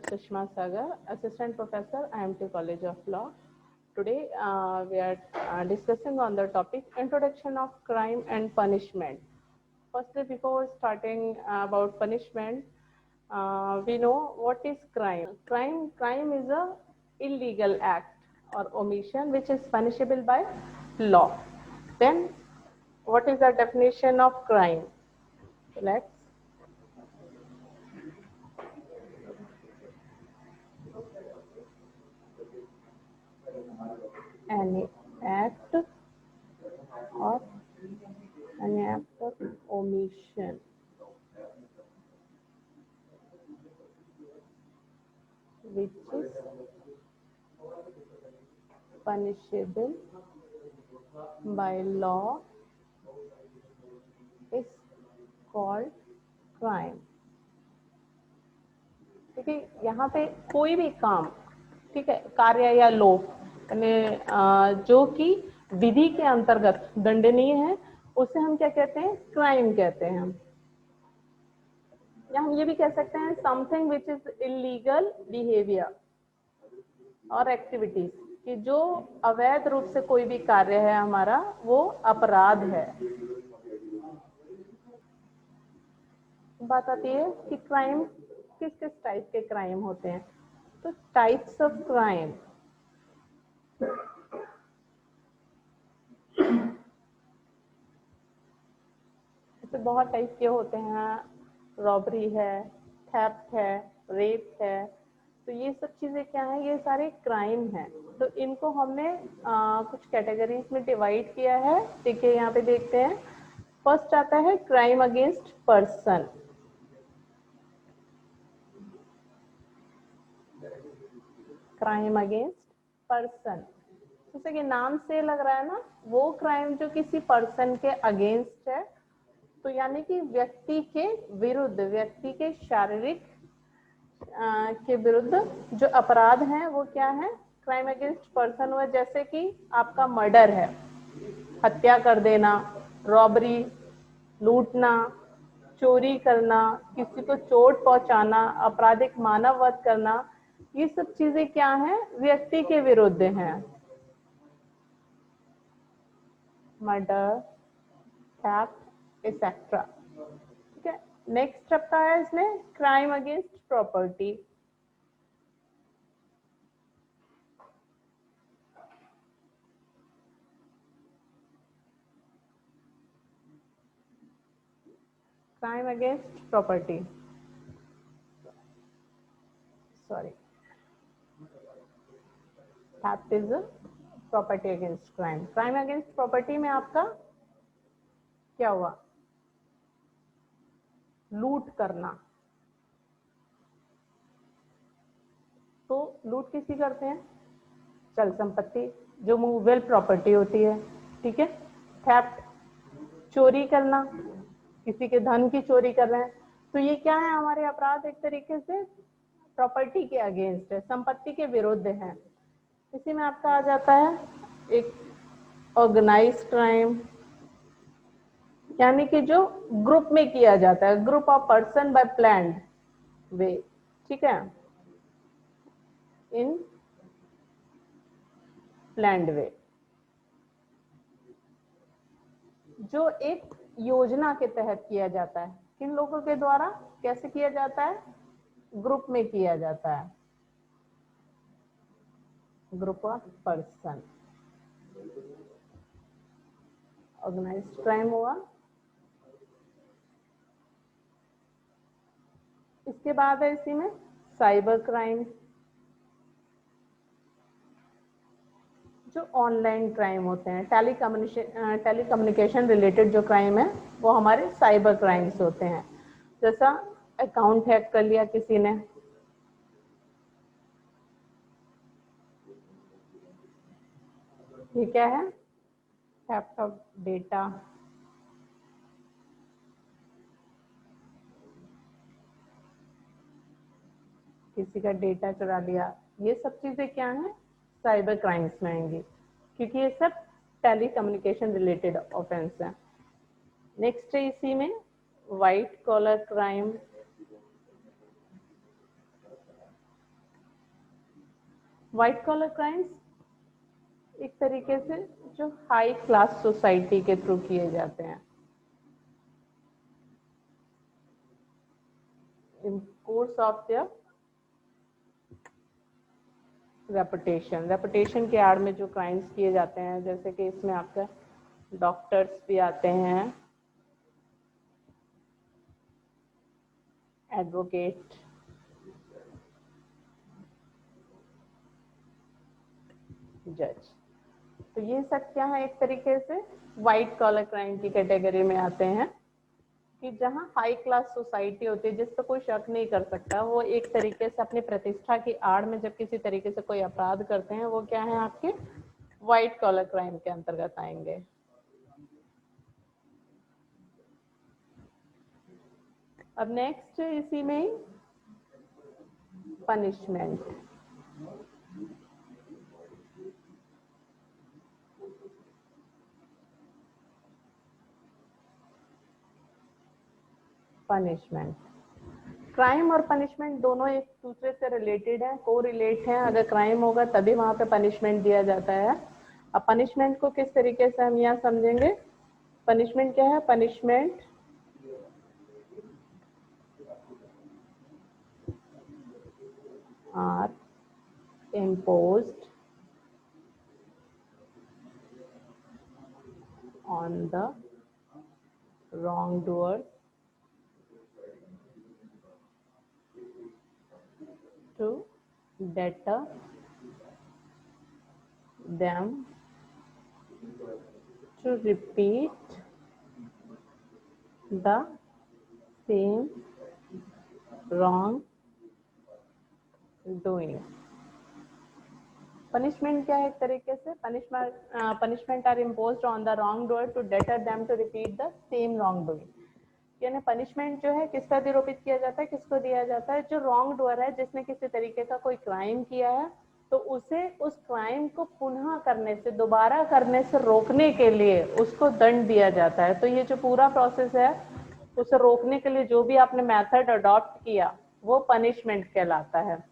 Sushma Sagar, Assistant Professor, IMT College of Law. Today we are discussing on the topic Introduction of Crime and Punishment. Firstly, before starting about punishment, we know what is crime. Crime is a illegal act or omission which is punishable by law. Then, what is the definition of crime? Let's any act or an act of omission which is punishable by law is called crime. ठीक है, यहाँ पे कोई भी काम, ठीक है, कार्य या लोक जो कि विधि के अंतर्गत दंडनीय है, उसे हम क्या कहते हैं? क्राइम कहते हैं हम। या हम ये भी कह सकते हैं something which is illegal behaviour और एक्टिविटीज, कि जो अवैध रूप से कोई भी कार्य है हमारा, वो अपराध है। बात आती है कि क्राइम किस किस टाइप के क्राइम होते हैं। तो टाइप्स ऑफ क्राइम, इससे बहुत टाइप के होते हैं। रॉबरी है, थेफ्ट है, रेप है। तो ये सब चीजें क्या है? ये सारे क्राइम हैं। तो इनको हमने कुछ कैटेगरीज में डिवाइड किया है। देखिए यहाँ पे देखते हैं। फर्स्ट आता है crime against person. Crime against person, जैसे कि नाम से लग रहा है ना, वो क्राइम जो किसी पर्सन के अगेंस्ट है। तो यानी कि व्यक्ति के विरुद्ध, व्यक्ति के शारीरिक के विरुद्ध जो अपराध हैं वो क्या है? क्राइम अगेंस्ट पर्सन हुआ। जैसे कि आपका मर्डर है, हत्या कर देना, रॉबरी, लूटना, चोरी करना, किसी को चोट पहुंचाना, आपराधिक मानव वध करना, ये सब चीजें क्या है? व्यक्ति के विरुद्ध हैं। Murder, theft, etcetera. ठीक है। नेक्स्ट आता है इसमें crime against property. Crime against property, sorry, theft is property against crime. Crime against property में आपका क्या हुआ? लूट करना। तो लूट किसी करते हैं? चल संपत्ति, जो मूवेबल प्रॉपर्टी होती है। ठीक है। थेफ्ट, चोरी करना, किसी के धन की चोरी कर रहे हैं। तो ये क्या है? हमारे अपराध एक तरीके से प्रॉपर्टी के अगेंस्ट है, संपत्ति के विरुद्ध है। इसी में आपका आ जाता है एक ऑर्गेनाइज्ड क्राइम, यानी कि जो ग्रुप में किया जाता है, group of person by planned way. ठीक है, इन प्लान्ड वे, जो एक योजना के तहत किया जाता है। किन लोगों के द्वारा? कैसे किया जाता है? ग्रुप में किया जाता है, group of person. Organised crime हुआ। इसके बाद है इसी में साइबर क्राइम, जो ऑनलाइन क्राइम होते हैं। टेलीकम्युनिकेशन रिलेटेड जो क्राइम है वो हमारे साइबर क्राइम्स होते हैं। जैसा अकाउंट हैक कर लिया किसी ने, ये क्या है? Theft of data. किसी का डेटा चुरा लिया, ये सब चीजें क्या है? साइबर क्राइम्स में आएंगी, क्योंकि ये सब टेलीकम्युनिकेशन रिलेटेड ऑफेंस है। नेक्स्ट है इसी में white collar crime, white collar crimes एक तरीके से जो हाई क्लास सोसाइटी के थ्रू किए जाते हैं, in course of their reputation के आड़ में जो क्राइम्स किए जाते हैं, जैसे कि इसमें आपका डॉक्टर्स भी आते हैं, एडवोकेट, जज। तो ये सब क्या है, एक तरीके से व्हाइट कॉलर क्राइम की कैटेगरी में आते हैं कि जहाँ हाई क्लास सोसाइटी होती है, जिस पर कोई शक नहीं कर सकता, वो एक तरीके से अपनी प्रतिष्ठा की आड़ में जब किसी तरीके से कोई अपराध करते हैं, वो क्या है, आपके व्हाइट कॉलर क्राइम के अंतर्गत आएंगे। अब नेक्स्ट इसी में ही पनिशमेंट। पनिशमेंट, क्राइम और पनिशमेंट दोनों एक दूसरे से रिलेटेड है, को रिलेट है। अगर क्राइम होगा तभी वहां पे पनिशमेंट दिया जाता है। अब पनिशमेंट को किस तरीके से हम यहाँ समझेंगे, पनिशमेंट क्या है, punishment are imposed on the wrongdoer to deter them to repeat the same wrong doing। Punishment क्या है, एक तरीके से punishment are imposed on the wrong doer to deter them to repeat the same wrong doing. यानी punishment जो है किसका निरूपित किया जाता है, किसको दिया जाता है, जो रॉन्ग डूअर है, जिसने किसी तरीके का कोई क्राइम किया है, तो उसे उस क्राइम को पुनः करने से, दोबारा करने से रोकने के लिए उसको दंड दिया जाता है। तो ये जो पूरा प्रोसेस है, उसे रोकने के लिए जो भी आपने मेथड अडॉप्ट किया, वो पनिशमेंट कहलाता है।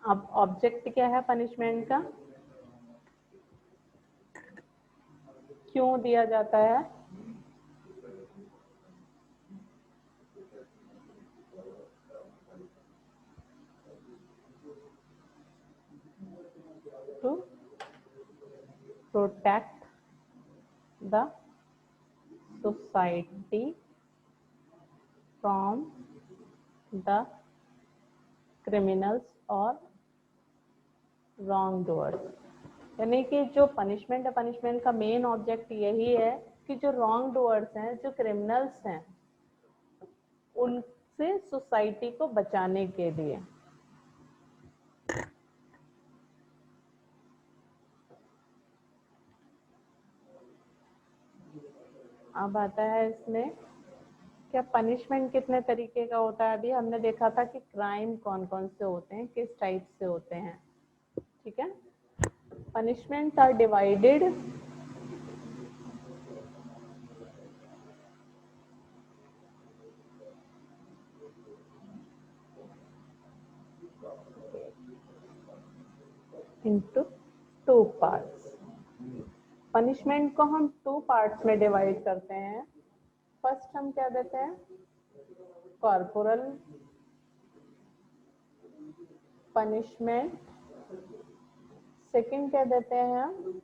अब ऑब्जेक्ट क्या है पनिशमेंट का, क्यों दिया जाता है, to protect the society from the criminals और रॉन्ग डूअर्स। यानी कि जो पनिशमेंट है, पनिशमेंट का मेन ऑब्जेक्ट यही है कि जो रॉन्ग डूअर्स हैं, जो क्रिमिनल्स हैं, उनसे सोसाइटी को बचाने के लिए। अब आता है इसमें क्या पनिशमेंट कितने तरीके का होता है। अभी हमने देखा था कि क्राइम कौन कौन से होते हैं, किस टाइप से होते हैं, ठीक है। Punishment are divided into two parts. Punishment को हम टू पार्ट्स में डिवाइड करते हैं। फर्स्ट हम क्या देते हैं, कॉर्पोरल पनिशमेंट। सेकंड क्या देते हैं हम,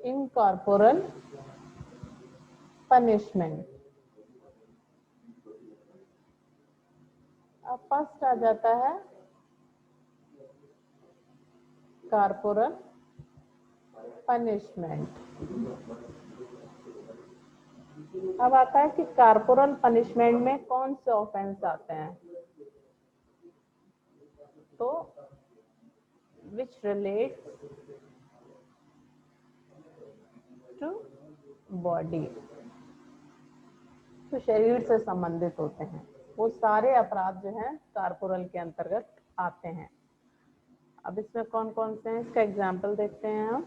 इनकॉर्पोरल पनिशमेंट। अब फर्स्ट आ जाता है कॉर्पोरल पनिशमेंट। अब आता है कि कॉर्पोरल पनिशमेंट में कौन से ऑफेंस आते हैं, तो विच रिलेट्स टू बॉडी, तो शरीर से संबंधित होते हैं, वो सारे अपराध जो हैं कॉर्पोरल के अंतर्गत आते हैं। अब इसमें कौन कौन से हैं, इसका एग्जाम्पल देखते हैं हम।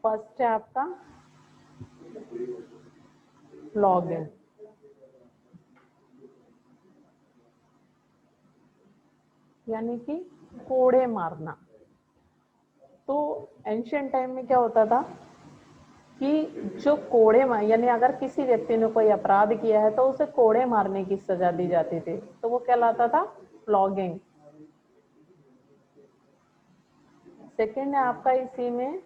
फर्स्ट है आपका फ्लॉगिंग, यानी कि कोड़े मारना। तो एंशियंट टाइम में क्या होता था कि जो कोड़े यानी अगर किसी व्यक्ति ने कोई अपराध किया है तो उसे कोड़े मारने की सजा दी जाती थी, तो वो कहलाता था फ्लॉगिंग। सेकेंड है आपका इसी में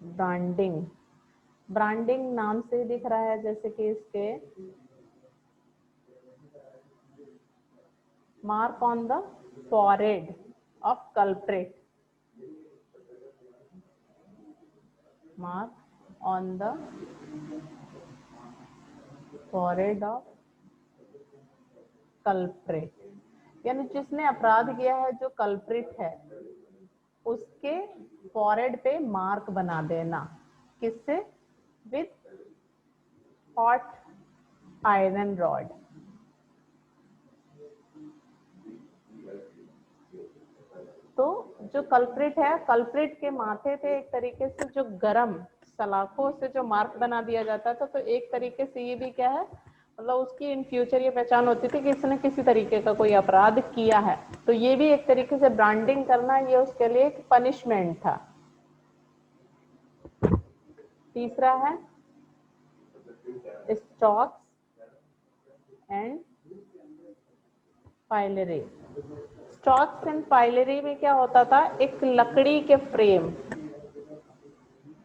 ब्रांडिंग। ब्रांडिंग नाम से दिख रहा है जैसे कि इसके mark on the forehead of culprit, mark on the forehead of culprit, यानी जिसने अपराध किया है, जो कल्प्रिट है, उसके फॉरहेड पे मार्क बना देना। किससे? With hot iron rod. तो जो कल्प्रिट है, कल्प्रिट के माथे पे एक तरीके से जो गरम सलाखों से जो मार्क बना दिया जाता था, तो एक तरीके से ये भी क्या है, मतलब उसकी इन फ्यूचर ये पहचान होती थी कि इसने किसी तरीके का कोई अपराध किया है। तो ये भी एक तरीके से ब्रांडिंग करना, ये उसके लिए एक पनिशमेंट था। तीसरा है stocks and pylori. Stocks and pylori में क्या होता था, एक लकड़ी के फ्रेम,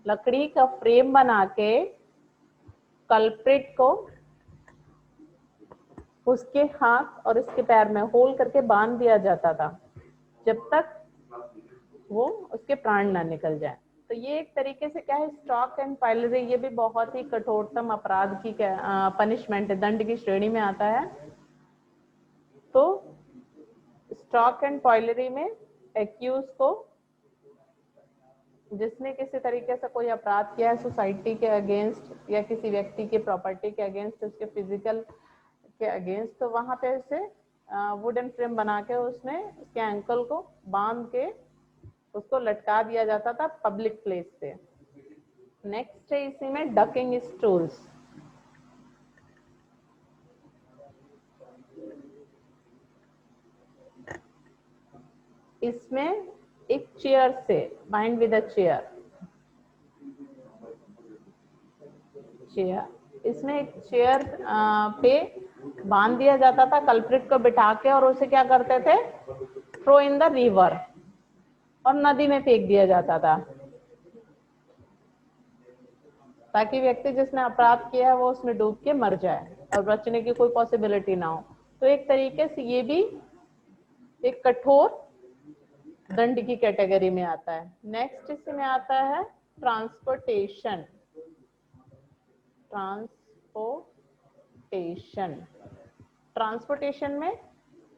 लकड़ी का फ्रेम बना के कल्प्रिट को उसके हाथ और उसके पैर में होल करके बांध दिया जाता था, जब तक वो उसके प्राण ना निकल जाए। तो ये एक तरीके से क्या है, स्टॉक एंड पाइलरी, ये भी बहुत ही कठोरतम अपराध की पनिशमेंट, दंड की श्रेणी में आता है। तो स्टॉक एंड पाइलरी में एक्यूज को, जिसने किसी तरीके से कोई अपराध किया है सोसाइटी के अगेंस्ट या किसी व्यक्ति की प्रॉपर्टी के अगेंस्ट, उसके फिजिकल के अगेंस्ट, तो वहां पे उसे वुडन फ्रेम बना के उसमें उसके एंकल को बांध के उसको लटका दिया जाता था पब्लिक प्लेस पे। नेक्स्ट है इसी में डकिंग स्टूल्स। इसमें एक चेयर से, bind with a chair, chair, इसमें एक चेयर पे बांध दिया जाता था कल्प्रिट को बिठा के, और उसे क्या करते थे, थ्रो इन द रिवर, और नदी में फेंक दिया जाता था, ताकि व्यक्ति जिसने अपराध किया है वो उसमें डूब के मर जाए और बचने की कोई पॉसिबिलिटी ना हो। तो एक तरीके से ये भी एक कठोर दंड की कैटेगरी में आता है। नेक्स्ट इसमें आता है ट्रांसपोर्टेशन। ट्रांसपोर्टेशन, ट्रांसपोर्टेशन में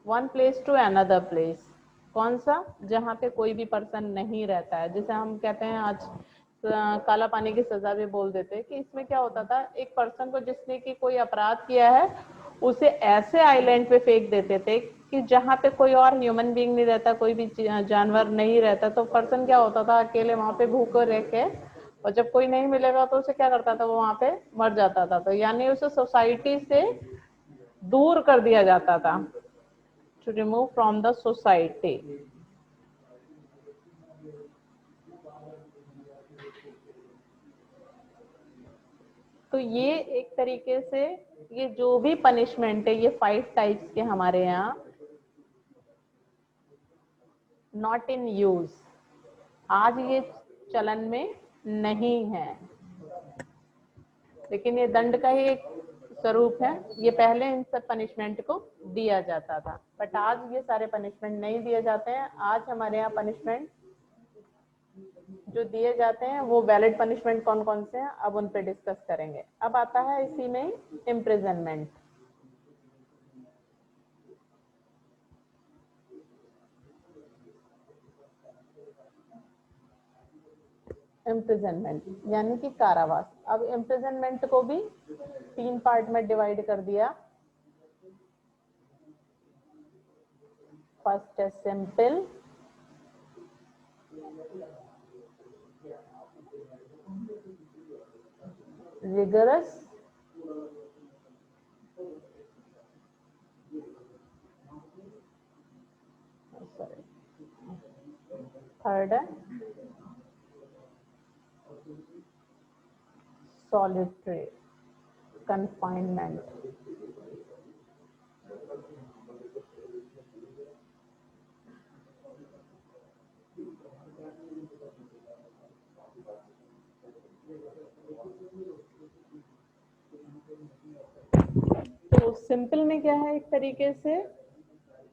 one place to another place. कौन सा? जहाँ पे कोई भी पर्सन नहीं रहता है, जैसे हम कहते हैं आज काला पानी की सजा भी बोल देते हैं, कि इसमें क्या होता था, एक पर्सन को जिसने की कोई अपराध किया है उसे ऐसे आइलैंड पे फेंक देते थे कि जहाँ पे कोई और ह्यूमन बीइंग नहीं रहता, कोई भी जानवर नहीं रहता, तो पर्सन क्या होता था, अकेले वहां पे भूखे रह के, और जब कोई नहीं मिलेगा तो उसे क्या करता था, वो वहां पे मर जाता था। तो यानी उसे सोसाइटी से दूर कर दिया जाता था, to remove from the society. तो ये एक तरीके से, ये जो भी पनिशमेंट है, ये 5 टाइप्स के हमारे यहाँ नॉट इन यूज, आज ये चलन में नहीं है, लेकिन ये दंड का ही एक स्वरूप है। ये पहले इन सब पनिशमेंट को दिया जाता था, बट आज ये सारे पनिशमेंट नहीं दिए जाते हैं। आज हमारे यहाँ पनिशमेंट जो दिए जाते हैं वो वैलिड पनिशमेंट कौन कौन से हैं, अब उन पे डिस्कस करेंगे। अब आता है इसी में इम्प्रिजनमेंट। इम्प्रिजनमेंट यानी कि कारावास। अब इम्प्रिजनमेंट को भी 3 पार्ट में डिवाइड कर दिया। फर्स्ट है सिंपल, rigorous, sorry, थर्ड है solitary confinement. तो सिंपल में क्या है, एक तरीके से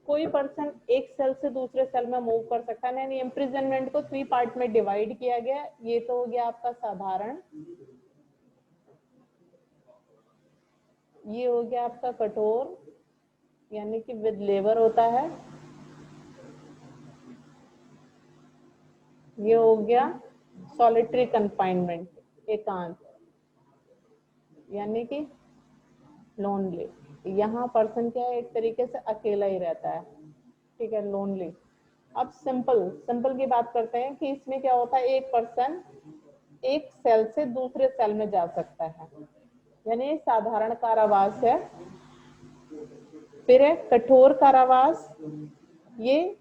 कोई पर्सन एक सेल से दूसरे सेल में मूव कर सकता है, यानी इम्प्रिजनमेंट को 3 पार्ट में डिवाइड किया गया। ये तो हो गया आपका साधारण, ये हो गया आपका कठोर यानी कि विद लेबर होता है, ये हो गया सॉलिटरी कन्फाइनमेंट, एकांत यानी कि लोनली। यहाँ पर्सन क्या है, एक तरीके से अकेला ही रहता है, ठीक है, लोनली। अब सिंपल सिंपल की बात करते हैं कि इसमें क्या होता है, एक पर्सन एक सेल से दूसरे सेल में जा सकता है, यानी साधारण कारावास है। फिर है कठोर कारावास, ये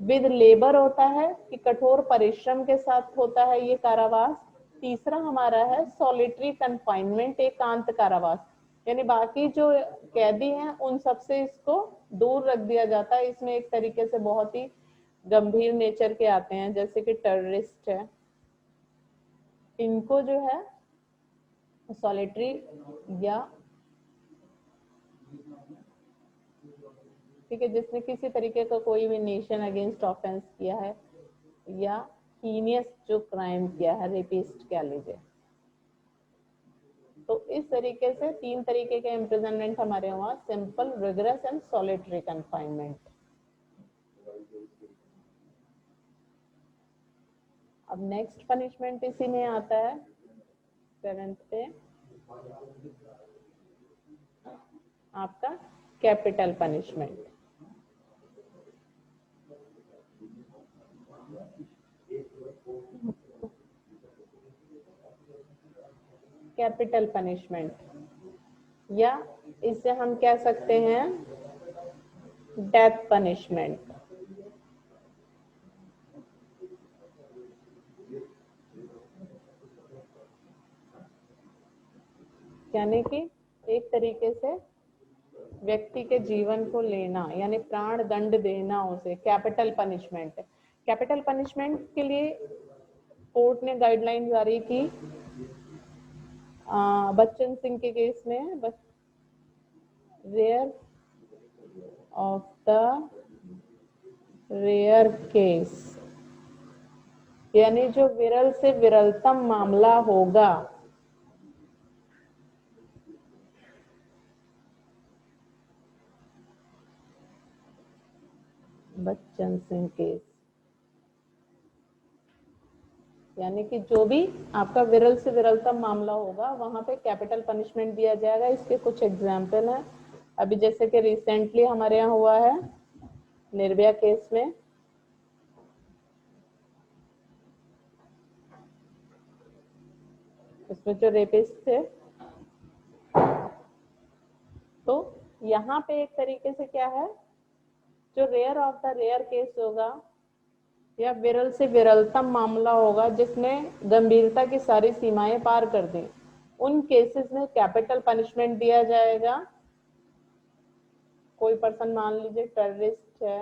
विद लेबर होता है कि कठोर परिश्रम के साथ होता है ये कारावास। तीसरा हमारा है सॉलिटरी कन्फाइनमेंट, एकांत कारावास, यानी बाकी जो कैदी हैं उन सबसे इसको दूर रख दिया जाता है। इसमें एक तरीके से बहुत ही गंभीर नेचर के आते हैं, जैसे कि टेररिस्ट है, इनको जो है सॉलिटरी या ठीक है, जिसने किसी तरीके का कोई भी नेशन अगेंस्ट ऑफेंस किया है या हीनियस जो क्राइम किया है, रेपिस्ट कह लीजिए। तो इस तरीके से 3 तरीके के इम्प्रिजनमेंट हमारे वहाँ, simple, rigorous and solitary confinement. अब नेक्स्ट पनिशमेंट इसी में आता है 7th पे आपका कैपिटल पनिशमेंट। कैपिटल पनिशमेंट या इसे हम कह सकते हैं डेथ पनिशमेंट। यानी कि एक तरीके से व्यक्ति के जीवन को लेना, यानी प्राण दंड देना, उसे कैपिटल पनिशमेंट। कैपिटल पनिशमेंट के लिए कोर्ट ने गाइडलाइन जारी की बच्चन सिंह के केस में, rare of the rare case, यानी जो विरल से विरलतम मामला होगा, बच्चन सिंह केस, यानी कि जो भी आपका विरल से विरलतम मामला होगा वहां पे कैपिटल पनिशमेंट दिया जाएगा। इसके कुछ एग्जाम्पल हैं, अभी जैसे कि रिसेंटली हमारे यहाँ हुआ है निर्भया केस में, इसमें जो रेपिस्ट थे, तो यहाँ पे एक तरीके से क्या है, जो rare of the rare case होगा या विरल से विरलतम मामला होगा जिसने गंभीरता की सारी सीमाएं पार कर दी, उन केसेस में कैपिटल पनिशमेंट दिया जाएगा। कोई पर्सन मान लीजिए टेररिस्ट है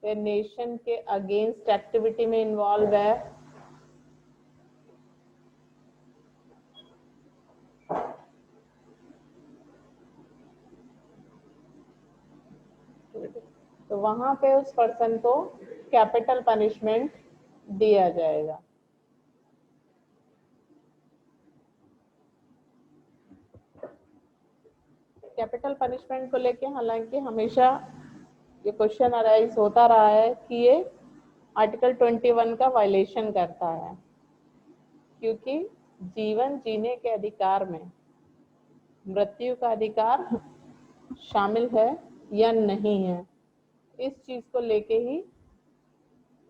या नेशन के अगेंस्ट एक्टिविटी में इन्वॉल्व है, तो वहां पे उस पर्सन को कैपिटल पनिशमेंट दिया जाएगा। कैपिटल पनिशमेंट को लेके हालांकि हमेशा ये क्वेश्चन अराइज होता रहा है कि ये आर्टिकल 21 का वायलेशन करता है, क्योंकि जीवन जीने के अधिकार में मृत्यु का अधिकार शामिल है या नहीं है, इस चीज को लेके ही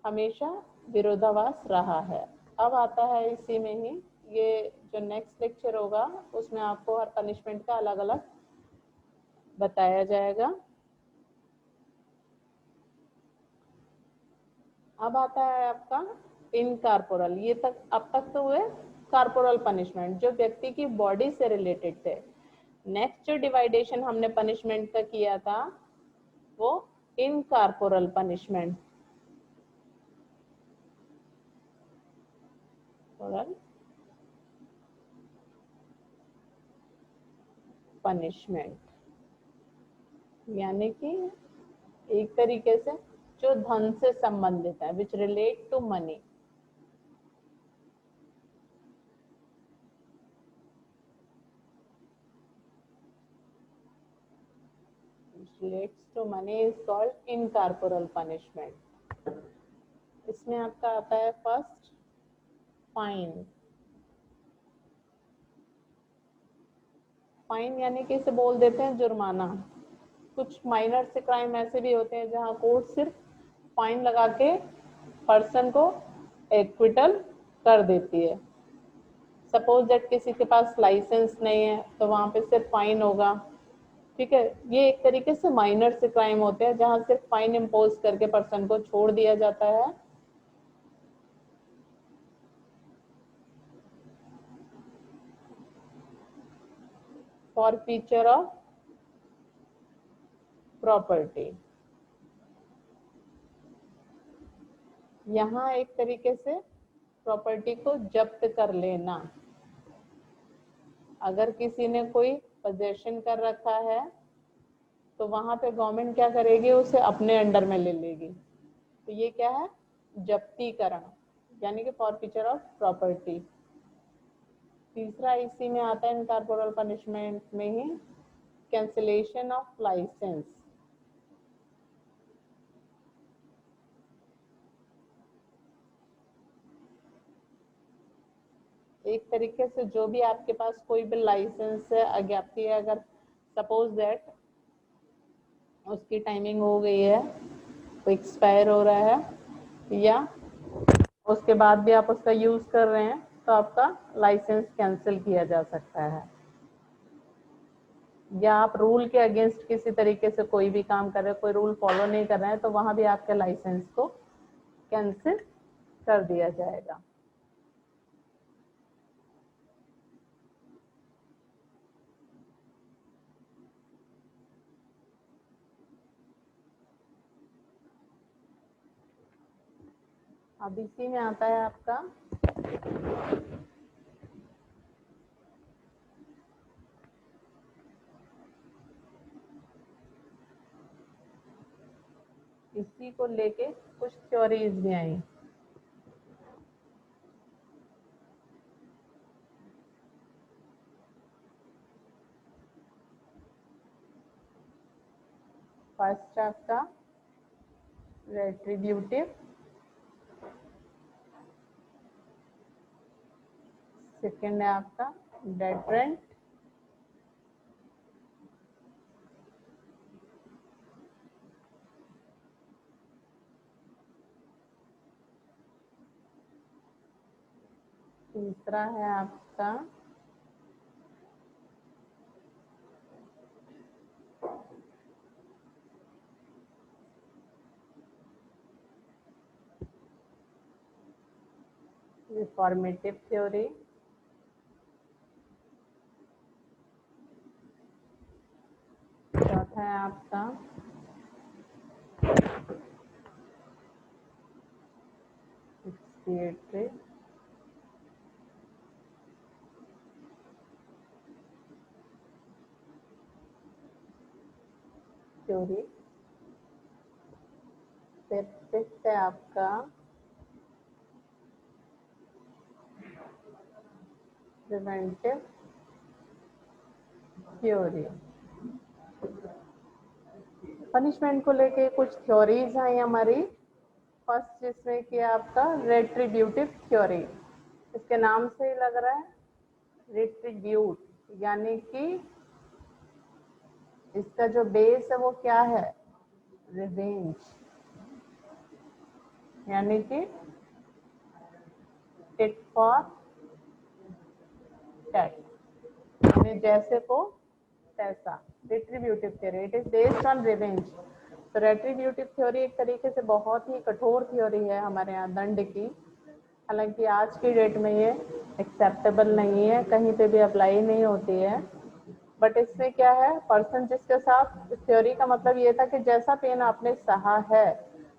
हमेशा विरोधाभास रहा है। अब आता है इसी में ही, ये जो नेक्स्ट लेक्चर होगा उसमें आपको हर पनिशमेंट का अलग अलग बताया जाएगा। अब आता है आपका इनकॉर्पोरल। ये तक अब तक तो हुए कॉर्पोरल पनिशमेंट जो व्यक्ति की बॉडी से रिलेटेड थे। नेक्स्ट जो डिवाइडेशन हमने पनिशमेंट का किया था वो इनकॉर्पोरल पनिशमेंट, पनिशमेंट यानी कि एक तरीके से जो धन से संबंधित है, which relate to money. relates to money is called incorporeal punishment। इसमें आपका आता है फर्स्ट फाइन। फाइन यानी कि इसे बोल देते हैं जुर्माना। कुछ माइनर से क्राइम ऐसे भी होते हैं जहां कोर्ट सिर्फ फाइन लगा के पर्सन को एक्विटल कर देती है। सपोज दैट किसी के पास लाइसेंस नहीं है तो वहां पे सिर्फ फाइन होगा, ठीक है। ये एक तरीके से माइनर से क्राइम होते हैं जहां सिर्फ फाइन इम्पोज करके पर्सन को छोड़ दिया जाता है। फॉरफीचर ऑफ प्रॉपर्टी, यहाँ एक तरीके से प्रॉपर्टी को जब्त कर लेना। अगर किसी ने कोई पोजेशन कर रखा है तो वहां पे गवर्नमेंट क्या करेगी, उसे अपने अंडर में ले लेगी। तो ये क्या है, जब्तीकरण यानी कि फॉरफीचर ऑफ प्रॉपर्टी। तीसरा इसी में आता है इनकॉर्पोरल पनिशमेंट में ही, कैंसिलेशन ऑफ लाइसेंस। एक तरीके से जो भी आपके पास कोई भी लाइसेंस है, अज्ञाप्ति है, अगर सपोज दैट उसकी टाइमिंग हो गई है, वो एक्सपायर हो रहा है, या उसके बाद भी आप उसका यूज कर रहे हैं, तो आपका लाइसेंस कैंसिल किया जा सकता है। या आप रूल के अगेंस्ट किसी तरीके से कोई भी काम कर रहे हैं, कोई रूल फॉलो नहीं कर रहे हैं, तो वहां भी आपके लाइसेंस को कैंसिल कर दिया जाएगा। अब इसी में आता है आपका इसी को लेके कुछ थ्योरीज भी आई। फर्स्ट आपका रेट्रीब्यूटिव, सेकेंड है आपका डेटरेंट, तीसरा है आपका रिफॉर्मेटिव थ्योरी, चौथा है आपका एक्सपिएटरी, थ्योरी, फिफ्थ है आपका प्रिवेंटिव थ्योरी। पनिशमेंट को लेके कुछ थ्योरीज हैं हमारी। फर्स्ट जिसमें कि आपका रेट्रीब्यूटिव थ्योरी, इसके नाम से ही लग रहा है रिट्रीब्यूट, यानी कि इसका जो बेस है वो क्या है, रिवेंज, यानी कि टिट फॉर टैट, यानी जैसे को तैसा। Retributive theory, it is based on revenge. तो रेट्रीब्यूटिव थ्योरी एक तरीके से बहुत ही कठोर थ्योरी है हमारे यहाँ दंड की। हालांकि आज की डेट में ये एक्सेप्टेबल नहीं है, कहीं पे भी अप्लाई नहीं होती है। बट इसमें क्या है, पर्सन जिसके साथ, थ्योरी का मतलब ये था कि जैसा पेन आपने सहा है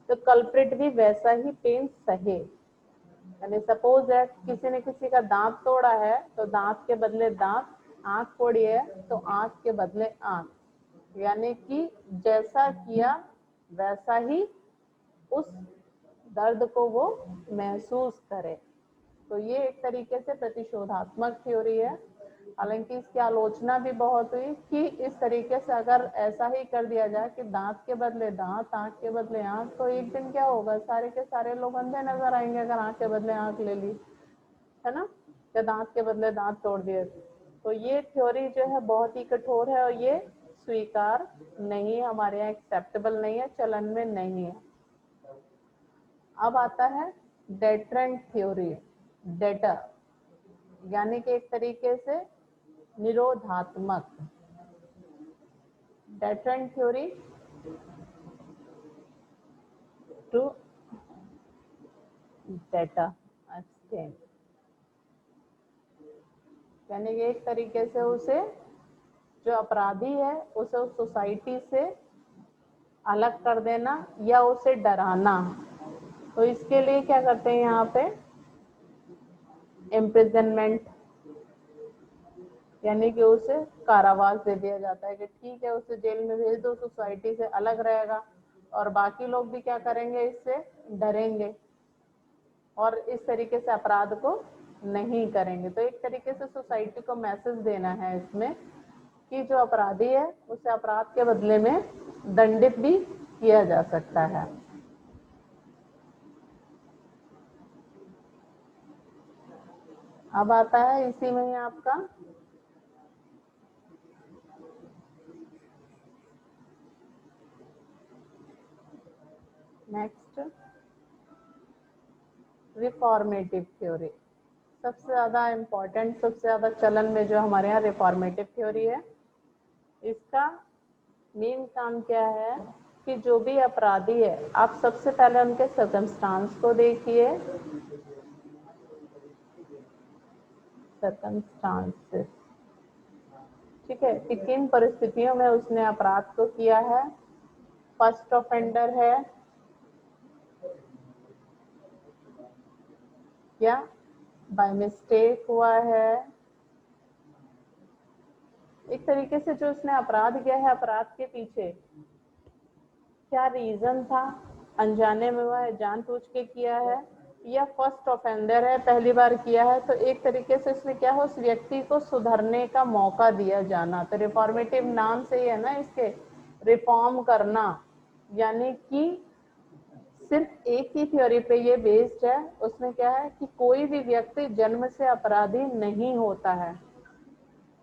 तो कल्प्रिट भी वैसा ही पेन सहे। यानी सपोज दैट किसी ने किसी का दांत तोड़ा है तो दांत के बदले दांत, आंख तोड़ी है तो आंख के बदले आंख, यानी कि जैसा किया वैसा ही उस दर्द को वो महसूस करे। तो ये एक तरीके से प्रतिशोधात्मक थ्योरी है। हालांकि इसकी आलोचना भी बहुत हुई कि इस तरीके से अगर ऐसा ही कर दिया जाए कि दांत के बदले दांत, आंख के बदले आंख, तो एक दिन क्या होगा, सारे के सारे लोग अंधे नजर आएंगे अगर आंख के बदले आंख ले ली, है ना, या दांत के बदले दांत तोड़ दिए। तो ये थ्योरी जो है बहुत ही कठोर है और ये स्वीकार नहीं, हमारे यहाँ एक्सेप्टेबल नहीं है, चलन में नहीं है। अब आता है डेटरेंट थ्योरी। डेटर यानी कि एक तरीके से निरोधात्मक। Deterrent theory to deter abstain, यानी कि एक तरीके से उसे, जो अपराधी है उसे उस सोसाइटी से अलग कर देना या उसे डराना। तो इसके लिए क्या करते हैं यहाँ पे, इम्प्रिजनमेंट, यानी कि उसे कारावास दे दिया जाता है कि ठीक है उसे जेल में भेज दो, सोसाइटी से अलग रहेगा और बाकी लोग भी क्या करेंगे, इससे डरेंगे और इस तरीके से अपराध को नहीं करेंगे। तो एक तरीके से सोसाइटी को मैसेज देना है इसमें कि जो अपराधी है उसे अपराध के बदले में दंडित भी किया जा सकता है। अब आता है इसी में ही आपका नेक्स्ट रिफॉर्मेटिव थ्योरी। सबसे ज्यादा इम्पोर्टेंट, सबसे ज्यादा चलन में जो हमारे यहाँ रिफॉर्मेटिव थ्योरी है, इसका मेन काम क्या है कि जो भी अपराधी है आप सबसे पहले उनके सर्कमस्टांस को देखिए, सर्कमस्टांसेस, ठीक है, कि किन परिस्थितियों में उसने अपराध को किया है, फर्स्ट ऑफेंडर है या बाय मिस्टेक हुआ है, एक तरीके से जो उसने अपराध किया है अपराध के पीछे क्या रीजन था, अनजाने में हुआ है, जानबूझ के किया है, या फर्स्ट ऑफेंडर है, पहली बार किया है, तो एक तरीके से इसमें क्या हो, उस व्यक्ति को सुधरने का मौका दिया जाना। तो रिफॉर्मेटिव नाम से ही है ना इसके, रिफॉर्म करना, यानी कि सिर्फ एक ही थ्योरी पे ये बेस्ड है। उसमें क्या है कि कोई भी व्यक्ति जन्म से अपराधी नहीं होता है,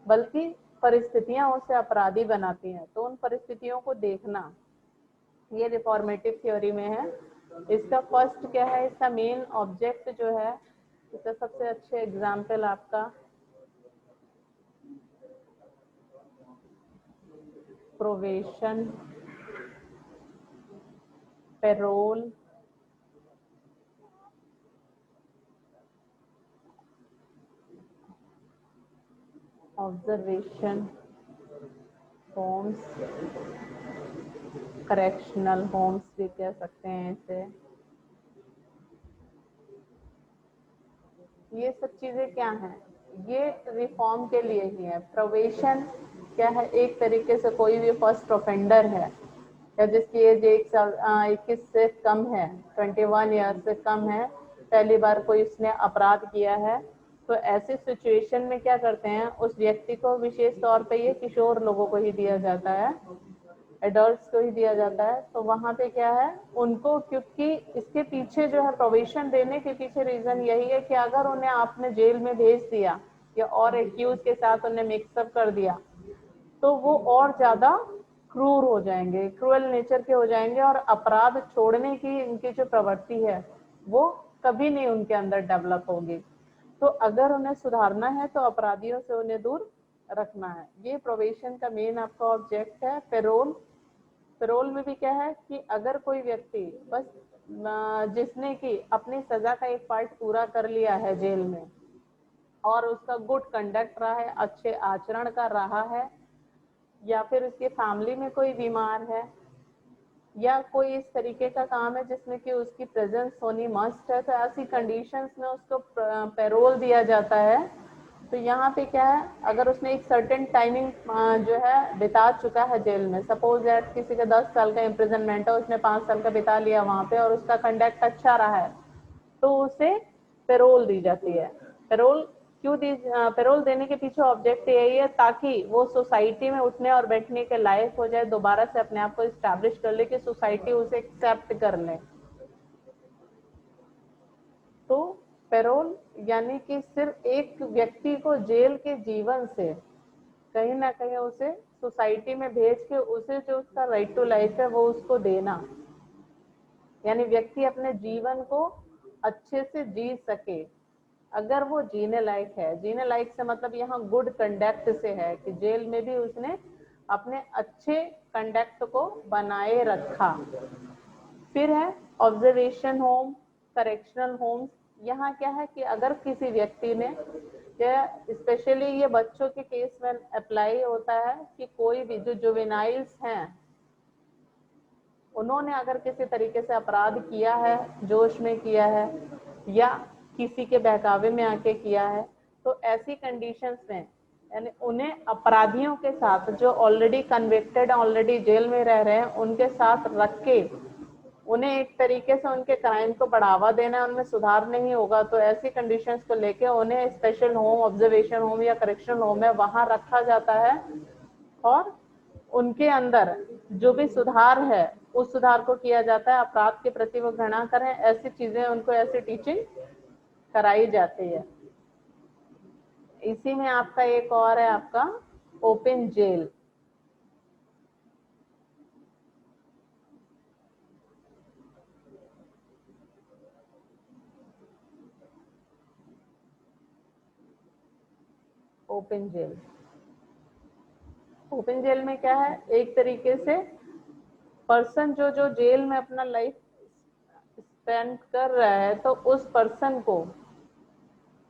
बल्कि परिस्थितियां उसे अपराधी बनाती हैं, तो उन परिस्थितियों को देखना, ये रिफॉर्मेटिव थ्योरी में है। इसका फर्स्ट क्या है, इसका मेन ऑब्जेक्ट जो है, इसका सबसे अच्छे एग्जाम्पल आपका probation, parole, observation homes, correctional homes भी कह सकते हैं इसे। ये सब चीजें क्या हैं, ये रिफॉर्म के लिए ही है। प्रोवेशन क्या है, एक तरीके से कोई भी फर्स्ट ऑफेंडर है या जिसकी एज 21 से कम है, 21 ईयर से कम है, पहली बार कोई उसने अपराध किया है, तो ऐसी सिचुएशन में क्या करते हैं, उस व्यक्ति को, विशेष तौर पे ये किशोर लोगों को ही दिया जाता है, एडल्ट्स को ही दिया जाता है। तो वहां पे क्या है उनको, क्योंकि इसके पीछे जो है प्रोविजन देने के पीछे रीजन यही है कि अगर उन्हें आपने जेल में भेज दिया या और एक्यूज के साथ उन्हें मिक्सअप कर दिया तो वो और ज्यादा क्रूर हो जाएंगे, क्रूअल नेचर के हो जाएंगे और अपराध छोड़ने की इनकी जो प्रवृत्ति है वो कभी नहीं उनके अंदर डेवलप होगी। तो अगर उन्हें सुधारना है तो अपराधियों से उन्हें दूर रखना है। ये प्रोबेशन का मेन आपका ऑब्जेक्ट है। पेरोल, पेरोल में भी क्या है कि अगर कोई व्यक्ति बस जिसने कि अपनी सजा का एक पार्ट पूरा कर लिया है जेल में और उसका गुड कंडक्ट रहा है, अच्छे आचरण कर रहा है, या फिर उसकी फैमिली में कोई बीमार है, या कोई इस तरीके का काम है जिसमें कि उसकी प्रेजेंस होनी मस्ट है, तो ऐसी कंडीशंस में उसको पैरोल दिया जाता है। तो यहाँ पे क्या है, अगर उसने एक सर्टेन टाइमिंग जो है बिता चुका है जेल में, सपोज दैट किसी का 10 साल का इम्प्रिजनमेंट है, उसने 5 साल का बिता लिया वहां पे और उसका कंडक्ट अच्छा रहा है, तो उसे पैरोल दी जाती है। पैरोल क्यों दी, पैरोल देने के पीछे ऑब्जेक्ट यही है ताकि वो सोसाइटी में उठने और बैठने के लायक हो जाए, दोबारा से अपने आप को इस्टेब्लिश कर ले कि सोसाइटी उसे एक्सेप्ट कर ले। तो पैरोल यानी कि सिर्फ एक व्यक्ति को जेल के जीवन से कहीं ना कहीं उसे सोसाइटी में भेज के उसे जो उसका राइट टू लाइफ है वो उसको देना, यानी व्यक्ति अपने जीवन को अच्छे से जी सके। अगर वो जीने लायक है, जीने लायक से मतलब यहाँ गुड कंडक्ट से है कि जेल में भी उसने अपने अच्छे कंडक्ट को बनाए रखा। फिर है ऑब्जर्वेशन होम, करेक्शनल होम्स। यहाँ क्या है कि अगर किसी व्यक्ति ने, स्पेशली ये बच्चों के केस में अप्लाई होता है कि कोई भी जो जुवेनाइल्स हैं उन्होंने अगर किसी तरीके से अपराध किया है, जोश में किया है या किसी के बहकावे में आके किया है, तो ऐसी कंडीशंस में यानी उन्हें अपराधियों के साथ जो ऑलरेडी कन्विक्टेड, ऑलरेडी जेल में रह रहे हैं, उनके साथ रख के उन्हें एक तरीके से उनके क्राइम को बढ़ावा देना, उनमें सुधार नहीं होगा, तो ऐसी कंडीशंस को लेके उन्हें स्पेशल होम, ऑब्जर्वेशन होम या करेक्शनल होम में वहां रखा जाता है और उनके अंदर जो भी सुधार है उस सुधार को किया जाता है। अपराध के प्रति वो घृणा करें, ऐसी चीजें उनको, ऐसी टीचिंग कराई जाती है। इसी में आपका एक और है आपका open jail. Open jail, open jail में क्या है, एक तरीके से पर्सन जो जो जेल में अपना लाइफ स्पेंड कर रहा है, तो उस पर्सन को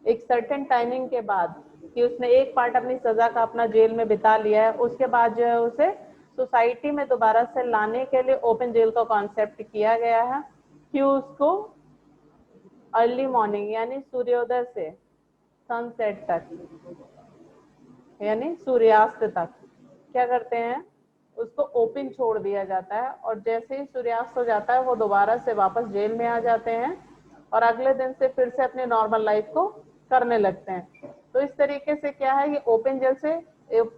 एक सर्टेन टाइमिंग के बाद कि उसने एक पार्ट अपनी सजा का अपना जेल में बिता लिया है, उसके बाद जो है उसे सोसाइटी में दोबारा से लाने के लिए ओपन जेल का कॉन्सेप्ट किया गया है कि उसको अर्ली मॉर्निंग यानी सूर्योदय से सनसेट तक यानी सूर्यास्त तक क्या करते हैं, उसको ओपन छोड़ दिया जाता है और जैसे ही सूर्यास्त हो जाता है वो दोबारा से वापस जेल में आ जाते हैं और अगले दिन से फिर से अपनी नॉर्मल लाइफ को करने लगते हैं। तो इस तरीके से क्या है, ये ओपन जेल से,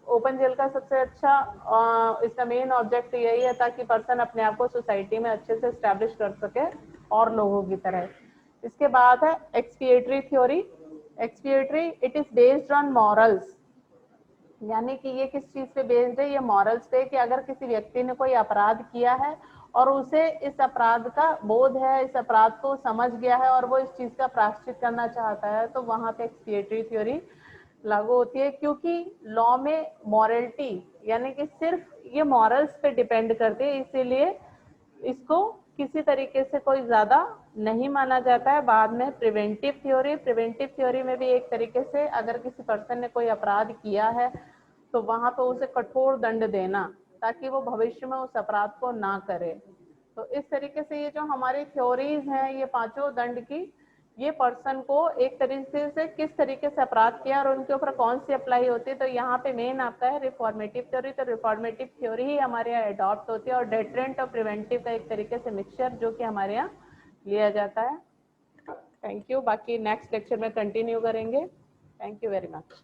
ओपन जेल का सबसे अच्छा इसका मेन ऑब्जेक्ट यही है ताकि पर्सन अपने आप को सोसाइटी में अच्छे से एस्टेब्लिश कर सके और लोगों की तरह। इसके बाद है expiatory theory. Expiatory, it is based on morals, यानी कि ये किस चीज पे बेस्ड है, ये मॉरल्स पे कि अगर किसी व्यक्ति ने कोई अपराध किया है और उसे इस अपराध का बोध है, इस अपराध को समझ गया है और वो इस चीज का प्रायश्चित करना चाहता है, तो वहां पे एक्सपिएटरी थ्योरी लागू होती है। क्योंकि लॉ में मॉरलिटी यानी कि सिर्फ ये मॉरल्स पे डिपेंड करती है, इसीलिए इसको किसी तरीके से कोई ज्यादा नहीं माना जाता है। बाद में प्रिवेंटिव थ्योरी, प्रिवेंटिव थ्योरी में भी एक तरीके से अगर किसी पर्सन ने कोई अपराध किया है तो वहां पे उसे कठोर दंड देना ताकि वो भविष्य में उस अपराध को ना करे। तो इस तरीके से ये जो हमारी थ्योरीज हैं, ये पांचों दंड की, ये पर्सन को एक तरीके से किस तरीके से अपराध किया और उनके ऊपर कौन सी अप्लाई होती है। तो यहाँ पे मेन आपका है रिफॉर्मेटिव थ्योरी। तो रिफॉर्मेटिव थ्योरी ही हमारे यहाँ अडॉप्ट होती है और डेटरेंट और प्रिवेंटिव का एक तरीके से मिक्सचर जो कि हमारे यहाँ लिया जाता है। थैंक यू, बाकी नेक्स्ट लेक्चर में कंटिन्यू करेंगे। Thank you very much.